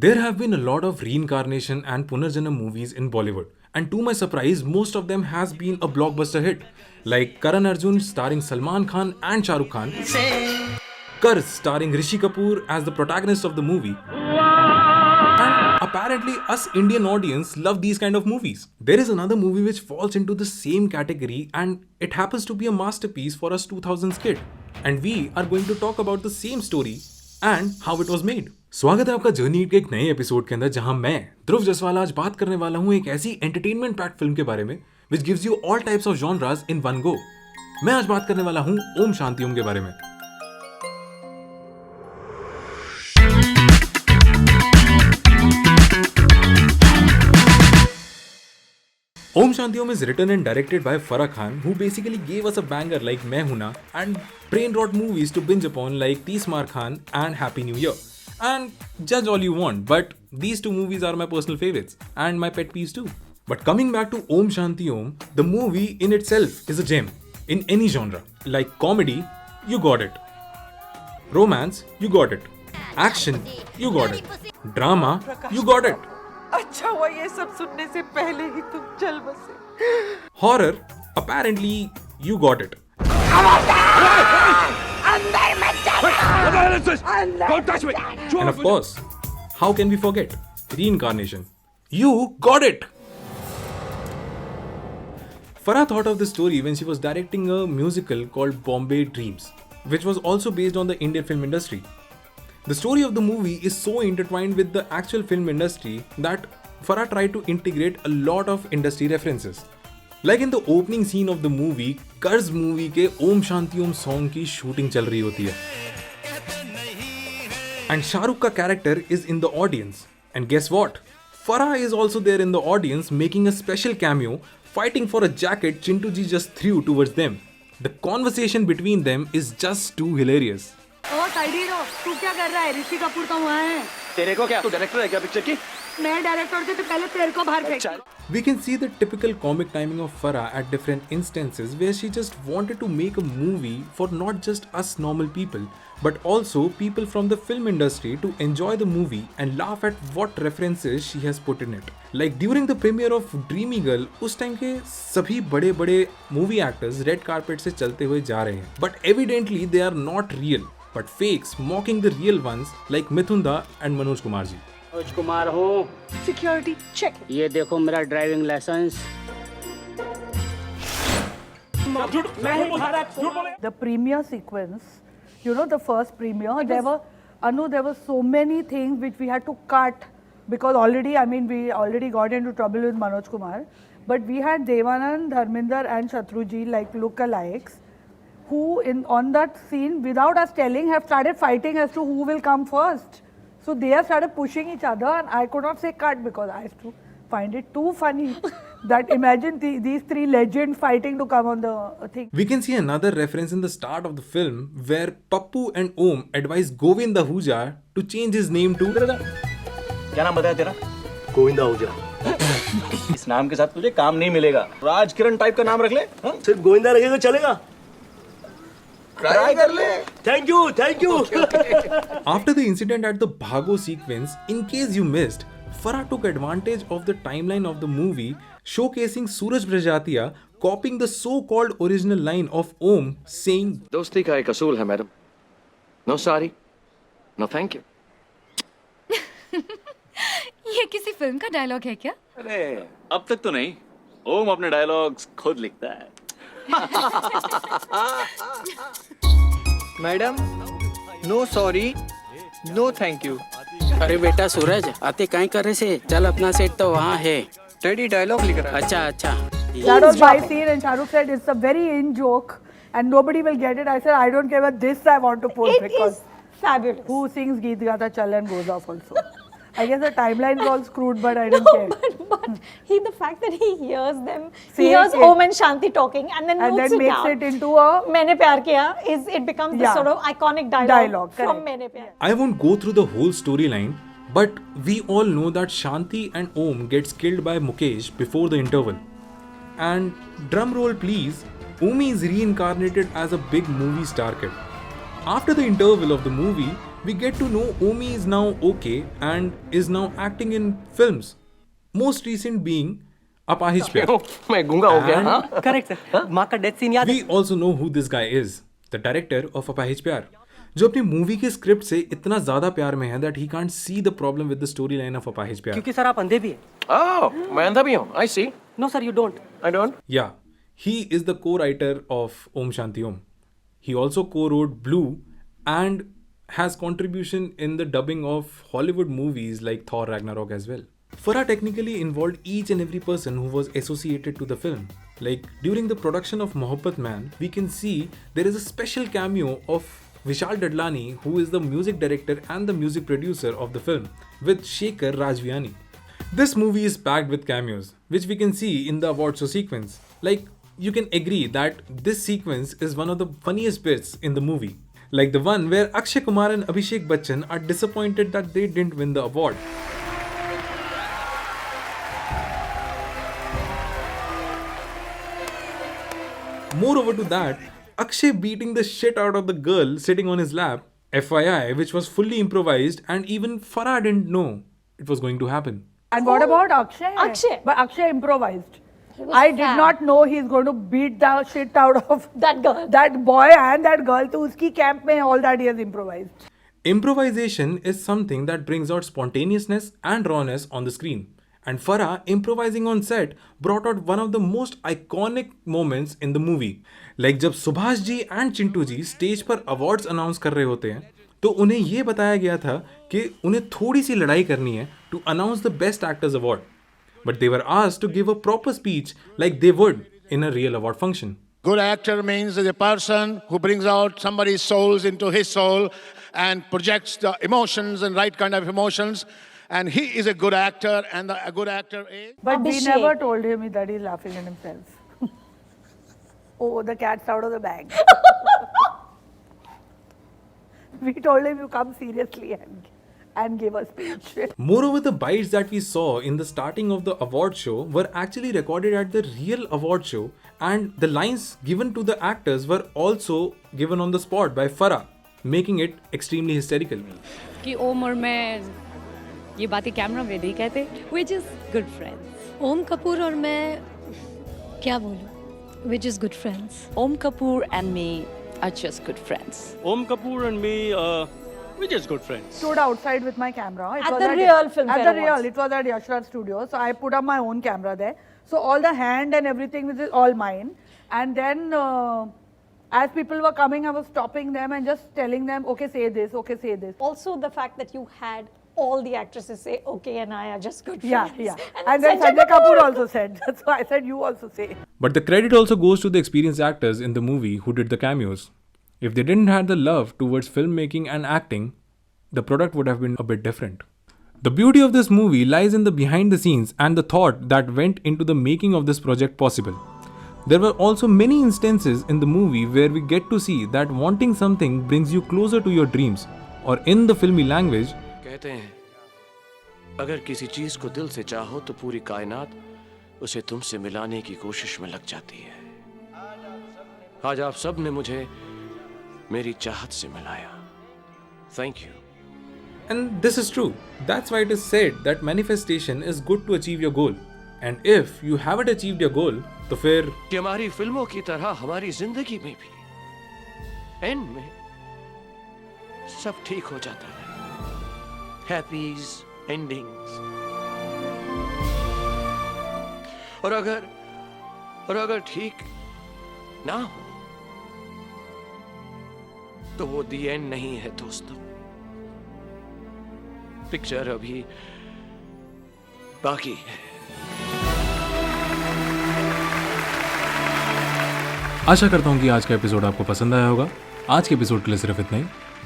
There have been a lot of reincarnation and Punarjanam movies in Bollywood, and to my surprise, most of them has been a blockbuster hit, like Karan Arjun starring Salman Khan and Shah Rukh Khan, Curse starring Rishi Kapoor as the protagonist of the movie. And apparently, us Indian audience love these kind of movies. There is another movie which falls into the same category, and it happens to be a masterpiece for us 2000s kid. And we are going to talk about the same story and how it was made. स्वागत है आपका journey के एक नए episode के अंदर, जहां मैं ध्रुव जसवाल आज बात करने वाला हूं एक ऐसी एंटरटेनमेंट पैक्ड फिल्म के बारे में which gives you all types of genres in one go. मैं आज बात करने वाला हूं ओम शांति ओम के बारे में. Om Shanti Om is written and directed by Farah Khan, who basically gave us a banger like Main Hoon Na and brain rot movies to binge upon like Tismar Khan and Happy New Year. And judge all you want, but these two movies are my personal favorites and my pet peeves too. But coming back to Om Shanti Om, the movie in itself is a gem in any genre. Like comedy, you got it. Romance, you got it. Action, you got it. Drama, you got it. अच्छा हुआ ये सब सुनने से पहले ही तुम चल बसे. Horror, apparently, you got it. And of course, how can we forget? Reincarnation. You got it! Farah thought of this story when she was directing a musical called Bombay Dreams, which was also based on the Indian film industry. The story of the movie is so intertwined with the actual film industry that Farah tried to integrate a lot of industry references. Like in the opening scene of the movie, Curse movie के Om Shanti Om song की shooting चल रही होती है. And Shah Rukh का character is in the audience. And guess what? Farah is also there in the audience making a special cameo, fighting for a jacket Chintu ji just threw towards them. The conversation between them is just too hilarious. ओ साइडी रो, तू क्या कर रहा है? ऋषि कपूर तो वहाँ है. तेरे को क्या? तू डायरेक्टर है क्या पिक्चर की? मैं डायरेक्टर से तो पहले तेरे को बाहर फेंक. We can see the typical comic timing of Farah at different instances where she just wanted to make a movie for not just us normal people, but also people from the film industry to enjoy the movie and laugh at what references she has put in it. Like during the premiere of Dreamy Girl, उस time के सभी बड़े बड़े movie actors red carpet से चलते हुए जा रहे हैं. But evidently they are not real, but fakes mocking the real ones like Mithun Da and Manoj Kumar ji. Manoj Kumar हूँ. Security check. ये देखो मेरा driving licence. The premiere sequence, you know, the first premiere, there were so many things which we had to cut because already, I mean, we already got into trouble with Manoj Kumar, but we had Devanand, Dharminder and Shatruji like lookalikes who on that scene without us telling have started fighting as to who will come first. So they have started pushing each other and I could not say cut because I used to find it too funny that imagine these three legends fighting to come on the thing. We can see another reference in the start of the film where Pappu and Om advise Govind Ahuja to change his name to... क्या नाम बताया तेरा? गोविंदा आहूजा. इस नाम के साथ तुझे काम नहीं मिलेगा. राजकिरण टाइप का नाम रख ले. सिर्फ गोविंदा रखेगा चलेगा. ट्राई कर ले. Thank you. After the incident at the Bhago sequence, in case you missed, Farah took advantage of the timeline of the movie, showcasing Suraj Prajatia copying the so-called original line of Om saying, दोस्ती का एक असूल है madam. No sorry, no thank you. ये किसी film का dialogue है क्या? अरे अब तक तो नहीं. ओम अपने डायलॉग्स खुद लिखता है. Madam, no sorry, no thank you. अरे बेटा सूरज, आते काहे करे से? चल अपना सेट तो वहाँ है. टेडी डायलॉग लिख रहा है. अच्छा. That was my scene and Shah Rukh said it's a very in joke and nobody will get it. I said I don't care, but this I want to post because fabulous. Who sings Geet Gata Chal and goes off also. I guess the timeline was all screwed, but I didn't care. But the fact that he hears them, See, he hears it- Om and Shanti talking and then notes makes down. it into a मैंने प्यार किया it becomes the Yeah. sort of iconic dialogue Dialogue, from correct. मैंने प्यार. I won't go through the whole storyline, but we all know that Shanti and Om gets killed by Mukesh before the interval. And drum roll please, Umi is reincarnated as a big movie star kid. After the interval of the movie, we get to know Omi is now okay and is now acting in films. Most recent being Apahish Pyar. मैं गूंगा हो गया हाँ correct sir माँ का death scene याद We also know who this guy is, the director of Apahish Pyar, जो अपनी मूवी के स्क्रिप्ट से इतना ज्यादा प्यार में है that he can't see the problem with the storyline of Apahish Pyar. क्योंकि सर आप अंधे भी हैं ओह मैं अंधा भी हूँ I see no sir you don't I don't Yeah, he is the co-writer of Om Shanti Om. He also co-wrote Blue and has contribution in the dubbing of Hollywood movies like Thor Ragnarok as well. Farah technically involved each and every person who was associated to the film. Like during the production of Mohabbat Man, we can see there is a special cameo of Vishal Dadlani, who is the music director and the music producer of the film, with Shekhar Rajviani. This movie is packed with cameos, which we can see in the award show sequence. Like, you can agree that this sequence is one of the funniest bits in the movie. Like the one where Akshay Kumar and Abhishek Bachchan are disappointed that they didn't win the award. Moreover to that, Akshay beating the shit out of the girl sitting on his lap, FYI, which was fully improvised and even Farah didn't know it was going to happen. And what about Akshay? Akshay. But Akshay improvised. was I did sad. not know he's going to beat the shit out of That girl. that boy and that girl. To uski camp mein all that he has improvised. Improvisation is something that brings out spontaneousness and rawness on the screen. And Farah improvising on set brought out one of the most iconic moments in the movie. Like जब Subhash ji and Chintu ji stage पर awards announce कर रहे होते हैं तो उन्हें ये बताया गया था कि उन्हें थोड़ी सी लड़ाई करनी है to announce the Best Actors Award. But they were asked to give a proper speech like they would in a real award function. Good actor means a person who brings out somebody's souls into his soul and projects the emotions and right kind of emotions. And he is a good actor, and a good actor is. But we Abhishek. never told him that he's laughing at himself. Oh, the cat's out of the bag. We told him you come seriously and give a speech. Moreover, the bites that we saw in the starting of the award show were actually recorded at the real award show, and the lines given to the actors were also given on the spot by Farah, making it extremely hysterical. कि ओम और मैं ये बातें camera में नहीं कहते Which is good friends Om Kapoor और मैं क्या बोलूं? Which is good friends. Om Kapoor and me are just good friends Om Kapoor and me, we're just good friends. Stood outside with my camera. It At was the real film At fair the real, awards. it was at Yashraj Studio. So I put up my own camera there. So all the hand and everything was all mine. And then as people were coming, I was stopping them and just telling them, okay, say this, okay, say this. Also the fact that you had all the actresses say okay and I are just good Yeah, friends. yeah. And then Sanjay Kapoor also said. So I said, you also say. But the credit also goes to the experienced actors in the movie who did the cameos. If they didn't have the love towards filmmaking and acting, the product would have been a bit different. The beauty of this movie lies in the behind the scenes and the thought that went into the making of this project possible. There were also many instances in the movie where we get to see that wanting something brings you closer to your dreams, or in the filmy language, कहते हैं अगर किसी चीज को दिल से चाहो तो पूरी कायनात उसे तुमसे मिलाने की कोशिश में लग जाती है। आज आप सब ने मुझे मेरी चाहत से मिलाया। Thank you. and this is true. That's why it is said that manifestation is good to achieve your goal. And if you haven't achieved your goal, तो फिर कि हमारी फिल्मों की तरह हमारी जिंदगी में भी एंड में सब ठीक हो जाता है। हैप्पीज एंडिंग्स। और अगर ठीक ना हो तो वो दी एंड नहीं है दोस्तों। पिक्चर अभी बाकी है। आशा करता हूँ कि आज का एपिसोड आपको पसंद आया होगा। आज के एपिसोड के लिए सिर्फ इतना ही।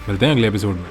मिलते हैं अगले एपिसोड में।